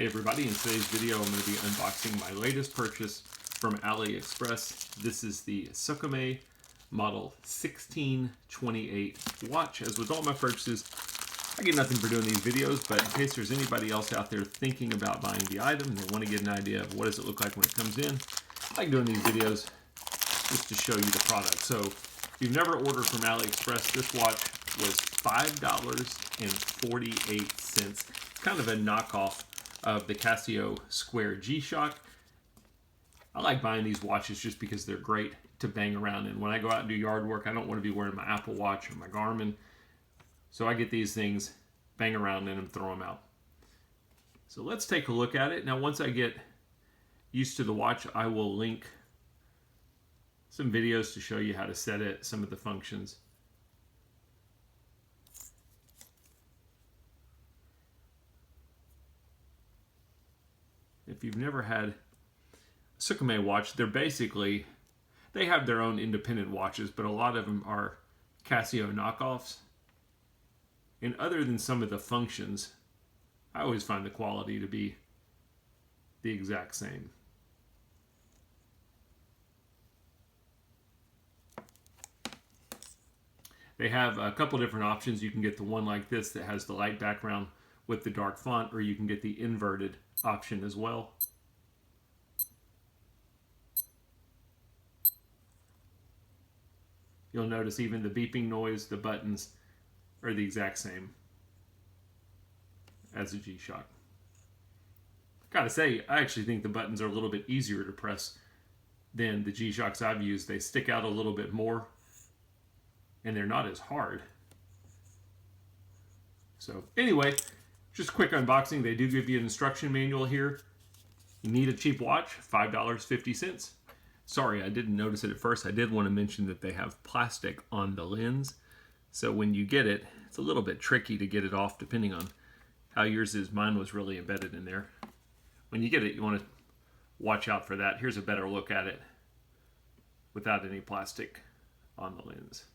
Hey everybody, in today's video I'm going to be unboxing my latest purchase from AliExpress. This is the SKMEI model 1628 watch. As with all my purchases, I get nothing for doing these videos, but in case there's anybody else out there thinking about buying the item and they want to get an idea of what does it look like when it comes in, I like doing these videos just to show you the product. So if you've never ordered from AliExpress, this watch was $5.48. Kind of a knockoff of the Casio Square G-Shock. I like buying these watches just because they're great to bang around in. When I go out and do yard work, I don't want to be wearing my Apple Watch or my Garmin. So I get these things, bang around in them, throw them out. So let's take a look at it. Now once I get used to the watch, I will link some videos to show you how to set it, some of the functions. If you've never had a SKMEI watch, they have their own independent watches, but a lot of them are Casio knockoffs. And other than some of the functions, I always find the quality to be the exact same. They have a couple different options. You can get the one like this that has the light background with the dark font, or you can get the inverted option as well. You'll notice even the beeping noise, the buttons are the exact same as a G-Shock. Gotta say, I actually think the buttons are a little bit easier to press than the G-Shocks I've used. They stick out a little bit more and they're not as hard. So anyway, just a quick unboxing. They do give you an instruction manual here. You need a cheap watch, $5.50. Sorry, I didn't notice it at first. I did want to mention that they have plastic on the lens. So when you get it, it's a little bit tricky to get it off depending on how yours is. Mine was really embedded in there. When you get it, you want to watch out for that. Here's a better look at it without any plastic on the lens.